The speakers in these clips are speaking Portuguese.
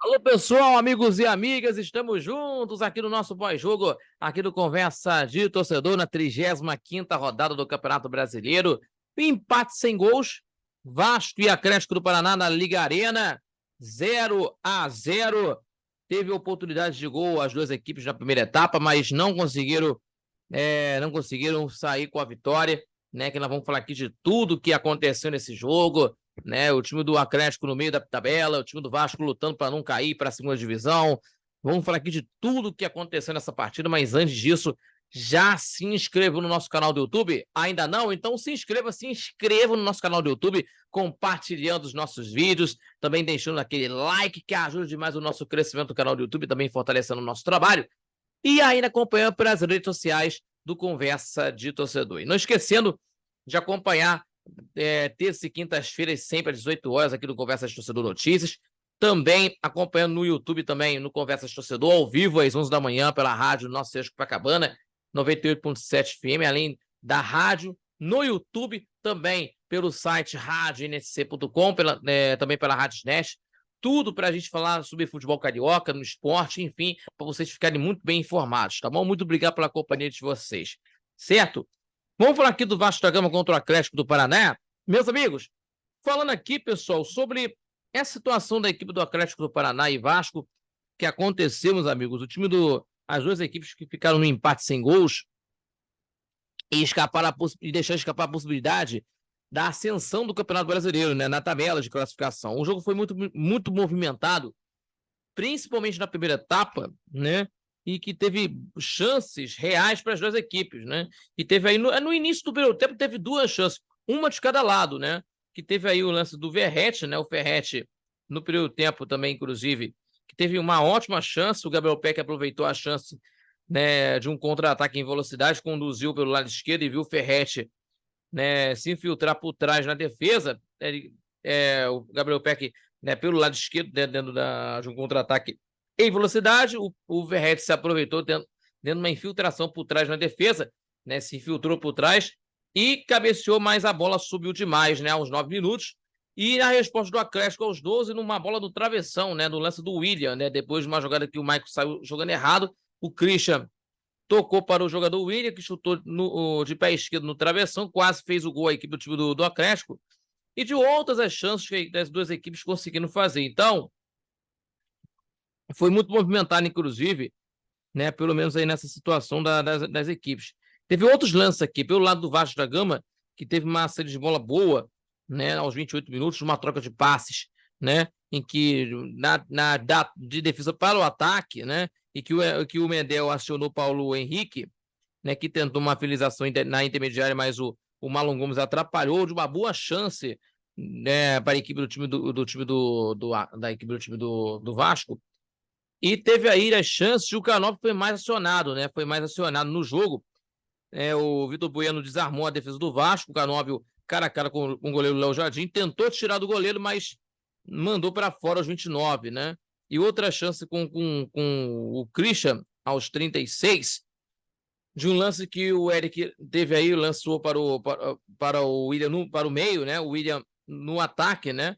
Alô, pessoal, amigos e amigas, estamos juntos aqui no nosso pós-jogo, aqui do Conversa de Torcedor, na 35ª rodada do Campeonato Brasileiro. Empate sem gols, Vasco e Atlético do Paraná na Liga Arena, 0-0. Teve oportunidade de gol as duas equipes na primeira etapa, mas não conseguiram sair com a vitória, né? Que nós vamos falar aqui de tudo que aconteceu nesse jogo, né? O time do Atlético no meio da tabela, o time do Vasco lutando para não cair para a segunda divisão. Vamos falar aqui de tudo que aconteceu nessa partida, mas antes disso, já se inscreva no nosso canal do YouTube? Ainda não? Então se inscreva no nosso canal do YouTube, compartilhando os nossos vídeos, também deixando aquele like que ajuda demais o nosso crescimento do canal do YouTube, também fortalecendo o nosso trabalho. E ainda acompanhando pelas redes sociais do Conversa de Torcedor. E não esquecendo de acompanhar terça e quintas-feiras, sempre às 18 horas, aqui no Conversa de Torcedor Notícias. Também acompanhando no YouTube, também no Conversa de Torcedor, ao vivo, às 11 da manhã, pela rádio Nosso Seixo Copacabana, 98.7 FM, além da rádio, no YouTube, também pelo site radioNSC.com, também pela Rádiosnet. Tudo para a gente falar sobre futebol carioca, no esporte, enfim, para vocês ficarem muito bem informados, tá bom? Muito obrigado pela companhia de vocês, certo? Vamos falar aqui do Vasco da Gama contra o Atlético do Paraná. Meus amigos, falando aqui, pessoal, sobre essa situação da equipe do Atlético do Paraná e Vasco, que aconteceu, meus amigos, as duas equipes que ficaram no empate sem gols e deixaram escapar a possibilidade da ascensão do Campeonato Brasileiro, né, na tabela de classificação. O jogo foi muito, muito movimentado, principalmente na primeira etapa, né, e que teve chances reais para as duas equipes, né, e teve aí, no início do primeiro tempo, teve duas chances, uma de cada lado, né, que teve aí o lance do Verratti, né, o Ferretti, no primeiro tempo também, inclusive, que teve uma ótima chance, o Gabriel Peck aproveitou a chance, né, de um contra-ataque em velocidade, conduziu pelo lado esquerdo e viu o Ferretti, né, se infiltrar por trás na defesa. O Gabriel Peck, né, pelo lado esquerdo, dentro de um contra-ataque em velocidade, o Verratti se aproveitou dentro de uma infiltração por trás na defesa, né, se infiltrou por trás e cabeceou, mas a bola subiu demais, né, aos 9 minutos. E a resposta do Atlético aos 12, numa bola do travessão, né, no lance do William, né, depois de uma jogada que o Maicon saiu jogando errado, o Christian tocou para o jogador William, que chutou de pé esquerdo no travessão, quase fez o gol a equipe do time do Atlético, e de outras as chances que as duas equipes conseguiram fazer. Então, foi muito movimentado, inclusive, né, pelo menos aí nessa situação das equipes. Teve outros lances aqui, pelo lado do Vasco da Gama, que teve uma saída de bola boa, né, aos 28 minutos, uma troca de passes, né, em que de defesa para o ataque, né, e que o Medel acionou o Paulo Henrique, né, que tentou uma finalização na intermediária, mas o Marlon Gomes atrapalhou de uma boa chance, né, para a equipe do time da equipe do time do Vasco. E teve aí as chances, o Canóbio foi mais acionado, né? Foi mais acionado no jogo. O Vitor Bueno desarmou a defesa do Vasco, o Canóbio, cara a cara com o goleiro Léo Jardim, tentou tirar do goleiro, mas mandou para fora aos 29, né? E outra chance com o Christian, aos 36, de um lance que o Eric teve aí, lançou para o William, para o meio, né? O William no ataque, né?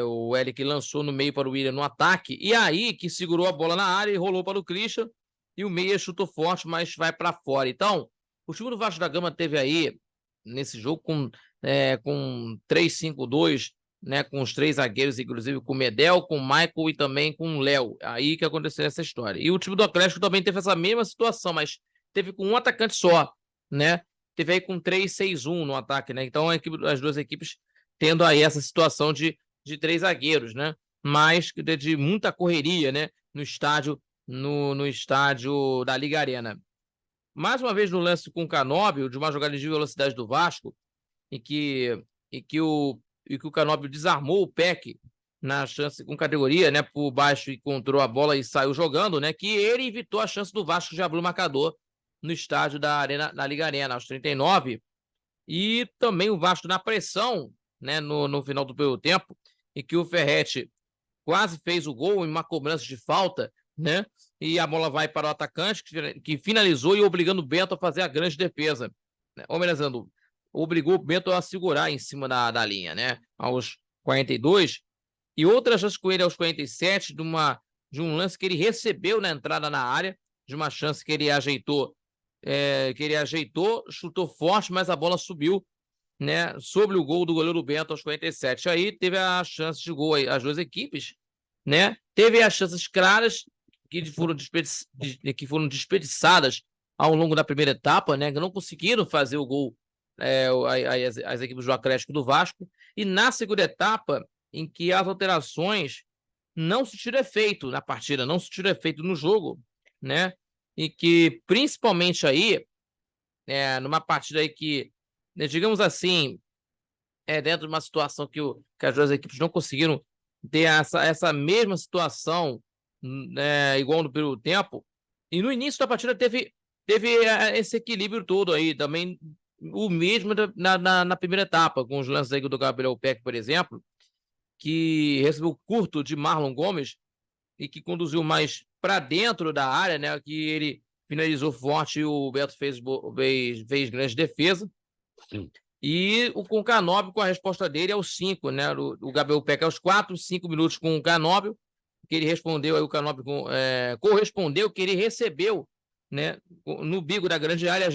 O Eric lançou no meio para o William no ataque, e aí que segurou a bola na área e rolou para o Christian, e o meia chutou forte, mas vai para fora. Então, o time do Vasco da Gama teve aí, nesse jogo, com 3-5-2, né, com os três zagueiros, inclusive com o Medel, com o Michael e também com o Léo. Aí que aconteceu essa história. E o time do Atlético também teve essa mesma situação, mas teve com um atacante só, né? Teve aí com 3-6-1 no ataque, né? Então, as duas equipes tendo aí essa situação de três zagueiros, né? Mas de muita correria, né? No estádio da Liga Arena. Mais uma vez no lance com o Canóbio, de uma jogada de velocidade do Vasco, em que o Canóbio desarmou o Peck na chance com categoria, né? Por baixo, encontrou a bola e saiu jogando, né? Que ele evitou a chance do Vasco de abrir o marcador no estádio da Liga Arena, aos 39. E também o Vasco na pressão, né? No final do primeiro tempo, em que o Ferretti quase fez o gol em uma cobrança de falta, né? E a bola vai para o atacante, que finalizou e obrigando o Bento a fazer a grande defesa, né? Obrigou o Bento a segurar em cima da linha, né? Aos 42. E outra chance com ele aos 47, de um lance que ele recebeu na entrada na área, de uma chance que ele ajeitou, chutou forte, mas a bola subiu, né, sobre o gol do goleiro Bento aos 47. Aí teve a chance de gol, as duas equipes, né? Teve as chances claras que foram desperdiçadas ao longo da primeira etapa, né? Que não conseguiram fazer o gol, as equipes do Atlético do Vasco. E na segunda etapa, em que as alterações não surtiram efeito na partida, não surtiram efeito no jogo, né? E que principalmente aí, numa partida aí que, né, digamos assim, dentro de uma situação que as duas equipes não conseguiram ter essa mesma situação, né, igual no primeiro tempo. E no início da partida teve esse equilíbrio todo aí, também o mesmo na primeira etapa, com os lances aí do Gabriel Peck, por exemplo, que recebeu curto de Marlon Gomes e que conduziu mais para dentro da área, né, que ele finalizou forte e o Beto fez grande defesa. Sim. E com o Canóbio, com a resposta dele aos 5, né? O Gabriel Peck aos 4, 5 minutos com o Canóbio, que ele respondeu, aí o Canóbio correspondeu, que ele recebeu, né? No bico da grande área,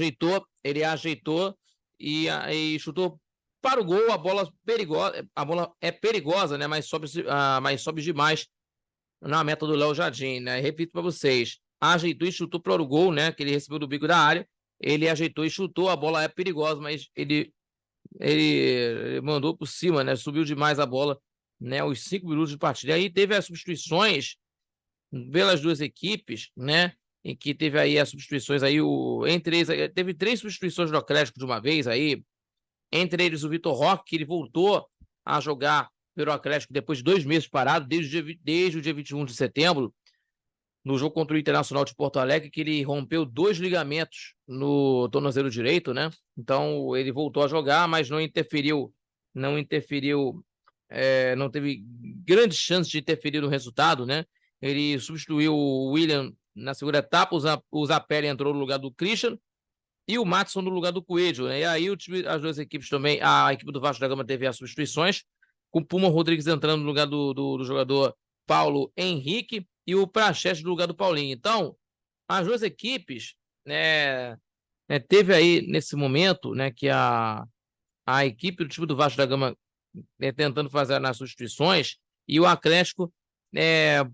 ele ajeitou e chutou para o gol. A bola é perigosa, né? Mas sobe demais na meta do Léo Jardim, né? Repito para vocês, ajeitou e chutou para o gol, né? Que ele recebeu do bico da área, ele ajeitou e chutou, a bola é perigosa, mas ele mandou por cima, né? Subiu demais a bola, né? Os 5 minutos de partida. Aí teve as substituições pelas duas equipes, né? Em que teve aí as substituições aí, entre eles, teve 3 substituições do Atlético de uma vez aí, entre eles o Vitor Roque, que ele voltou a jogar pelo Atlético depois de 2 meses parado, desde o dia 21 de setembro, no jogo contra o Internacional de Porto Alegre, que ele rompeu 2 ligamentos no tornozelo direito, né? Então ele voltou a jogar, mas não teve grandes chances de interferir no resultado, né? Ele substituiu o William na segunda etapa, o Zapelli entrou no lugar do Christian e o Matson no lugar do Coelho, né? E aí as duas equipes também, a equipe do Vasco da Gama teve as substituições, com o Puma Rodrigues entrando no lugar do jogador Paulo Henrique e o Praxedes no lugar do Paulinho. Então, as duas equipes, né, teve aí nesse momento, né, que a equipe do time do Vasco da Gama, né, tentando fazer nas substituições e o Atlético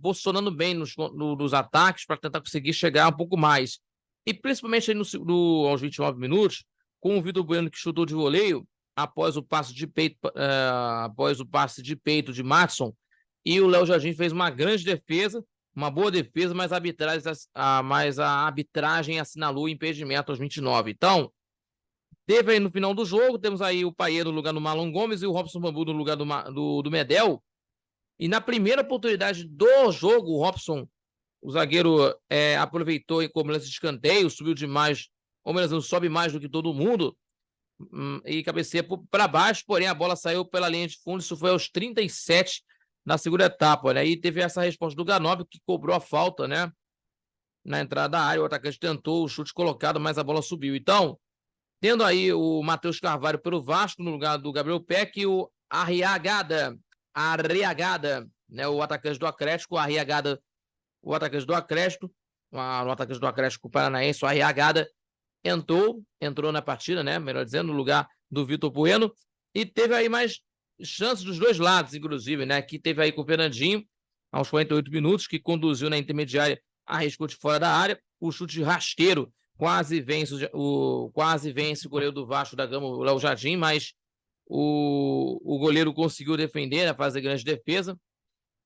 posicionando bem nos ataques para tentar conseguir chegar um pouco mais. E principalmente aí aos 29 minutos, com o Vitor Bueno que chutou de voleio após o passe de peito de Matson, e o Léo Jardim fez uma grande defesa, uma boa defesa, mas a arbitragem assinalou o impedimento aos 29. Então, teve aí no final do jogo, temos aí o Paier no lugar do Marlon Gomes e o Robson Bambu no lugar do Medel. E na primeira oportunidade do jogo, o Robson, o zagueiro, aproveitou e como lance de escanteio, subiu demais, ou melhor, sobe mais do que todo mundo, e cabeceia para baixo, porém a bola saiu pela linha de fundo. Isso foi aos 37 na segunda etapa, né? E teve essa resposta do Ganóbio, que cobrou a falta, né? Na entrada da área, o atacante tentou o chute colocado, mas a bola subiu. Então, tendo aí o Matheus Carvalho pelo Vasco no lugar do Gabriel Peck e o Arriagada, né? O atacante do Atlético, o atacante do Atlético, Paranaense, o Arriagada, entrou na partida, né? Melhor dizendo, no lugar do Vitor Bueno, e teve aí mais chances dos dois lados, inclusive, né? Que teve aí com o Fernandinho, aos 48 minutos, que conduziu na intermediária, arriscou de fora da área, o chute rasteiro quase vence o goleiro do Vasco da Gama, o Léo Jardim, mas o goleiro conseguiu defender, né, fazer grande defesa.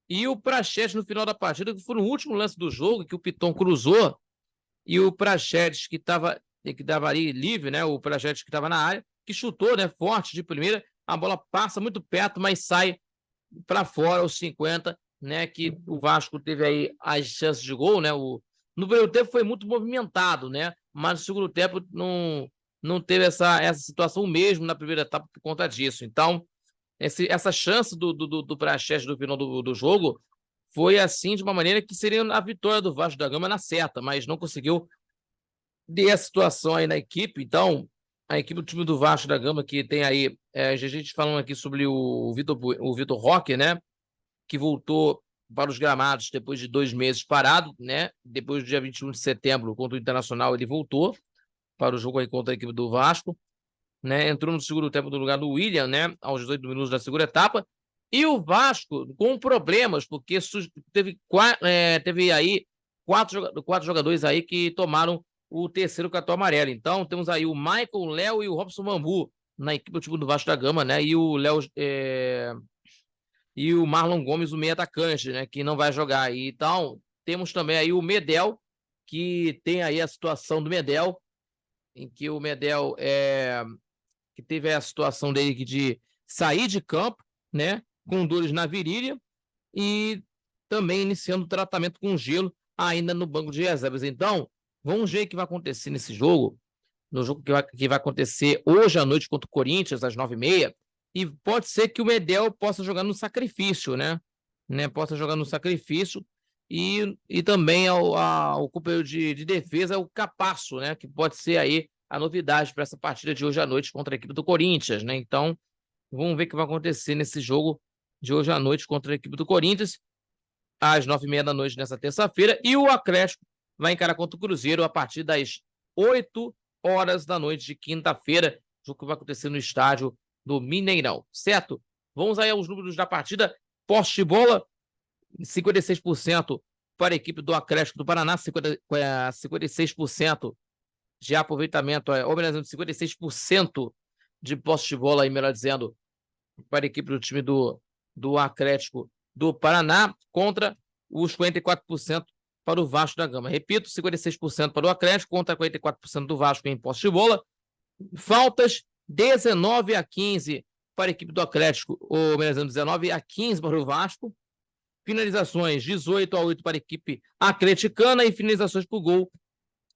E o Praxedes no final da partida, que foi no último lance do jogo, que o Piton cruzou, e o Praxedes, que dava ali livre, né? O Praxedes que estava na área, que chutou, né, forte de primeira, a bola passa muito perto, mas sai para fora aos 50, né? Que o Vasco teve aí as chances de gol, né? No primeiro tempo foi muito movimentado, né? Mas no segundo tempo não teve essa situação mesmo na primeira etapa por conta disso. Então, essa chance do Praxedes no final do jogo foi assim, de uma maneira que seria a vitória do Vasco da Gama na certa, mas não conseguiu ter a situação aí na equipe. Então, a equipe do time do Vasco da Gama, que tem aí, a gente falando aqui sobre o Vitor Roque, né? que voltou para os gramados depois de 2 meses parado, né? Depois do dia 21 de setembro, contra o Internacional, ele voltou para o jogo aí contra a equipe do Vasco, né? Entrou no segundo tempo no lugar do William, né? Aos 18 minutos da segunda etapa. E o Vasco com problemas, porque teve aí quatro jogadores aí que tomaram o terceiro cartão amarelo. Então, temos aí o Michael, o Léo e o Robson Bambu na equipe do time do Vasco da Gama, né? E o Léo e o Marlon Gomes, o meio atacante, né? Que não vai jogar. E, então, temos também aí o Medel, que tem aí a situação do Medel, em que o Medel que teve a situação dele de sair de campo, né? Com dores na virilha e também iniciando o tratamento com gelo ainda no banco de reservas. Então, vamos ver o que vai acontecer nesse jogo, no jogo que vai acontecer hoje à noite contra o Corinthians, às 9h30, e pode ser que o Medel possa jogar no sacrifício, né? Possa jogar no sacrifício e também o companheiro de defesa, o Capasso, né? Que pode ser aí a novidade para essa partida de hoje à noite contra a equipe do Corinthians, né? Então, vamos ver o que vai acontecer nesse jogo de hoje à noite contra a equipe do Corinthians, às 9h30 da noite nessa terça-feira, e o Atlético vai encarar contra o Cruzeiro a partir das 8h da noite de quinta-feira, jogo que vai acontecer no estádio do Mineirão, certo? Vamos aí aos números da partida. Posse de bola, 56% para a equipe do Atlético do Paraná, 56% de aproveitamento, ou melhor dizendo, 56% de posse de bola, aí, melhor dizendo, para a equipe do time do Atlético do Paraná, contra os 44% para o Vasco da Gama. Repito, 56% para o Atlético contra 44% do Vasco em posse de bola. Faltas, 19-15 para a equipe do Atlético, ou melhor dizendo, 19-15 para o Vasco. Finalizações, 18-8 para a equipe atleticana, e finalizações por gol,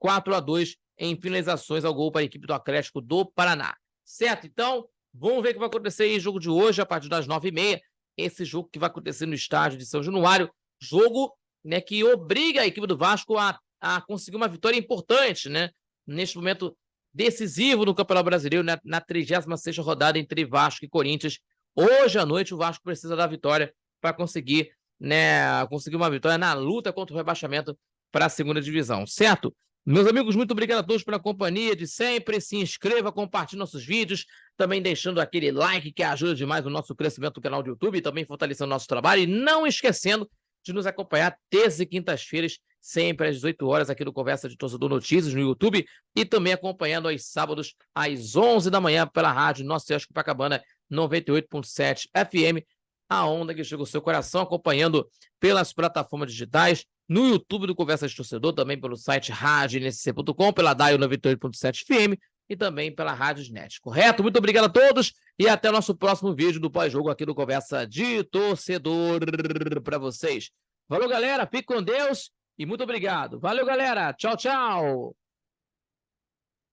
4-2 em finalizações ao gol para a equipe do Atlético do Paraná. Certo? Então, vamos ver o que vai acontecer aí no jogo de hoje, a partir das 9h30. Esse jogo que vai acontecer no estádio de São Januário. Jogo, né, que obriga a equipe do Vasco a conseguir uma vitória importante, né? Neste momento decisivo no Campeonato Brasileiro, né, na 36ª rodada entre Vasco e Corinthians. Hoje à noite o Vasco precisa da vitória para conseguir uma vitória na luta contra o rebaixamento para a segunda divisão, certo? Meus amigos, muito obrigado a todos pela companhia de sempre. Se inscreva, compartilhe nossos vídeos, também deixando aquele like que ajuda demais o nosso crescimento do canal do YouTube, também fortalecendo o nosso trabalho, e não esquecendo de nos acompanhar terças e quintas-feiras, sempre às 18h aqui no Conversa de Torcedor Notícias no YouTube, e também acompanhando aos sábados às 11 da manhã pela rádio Nosso Senhor Copacabana 98.7 FM, a onda que chega ao seu coração, acompanhando pelas plataformas digitais, no YouTube do Conversa de Torcedor, também pelo site radionSC.com, pela DAIO 98.7 FM e também pela Rádiosnet, correto? Muito obrigado a todos e até o nosso próximo vídeo do pós-jogo aqui do Conversa de Torcedor para vocês. Valeu, galera, fique com Deus e muito obrigado. Valeu, galera, tchau, tchau.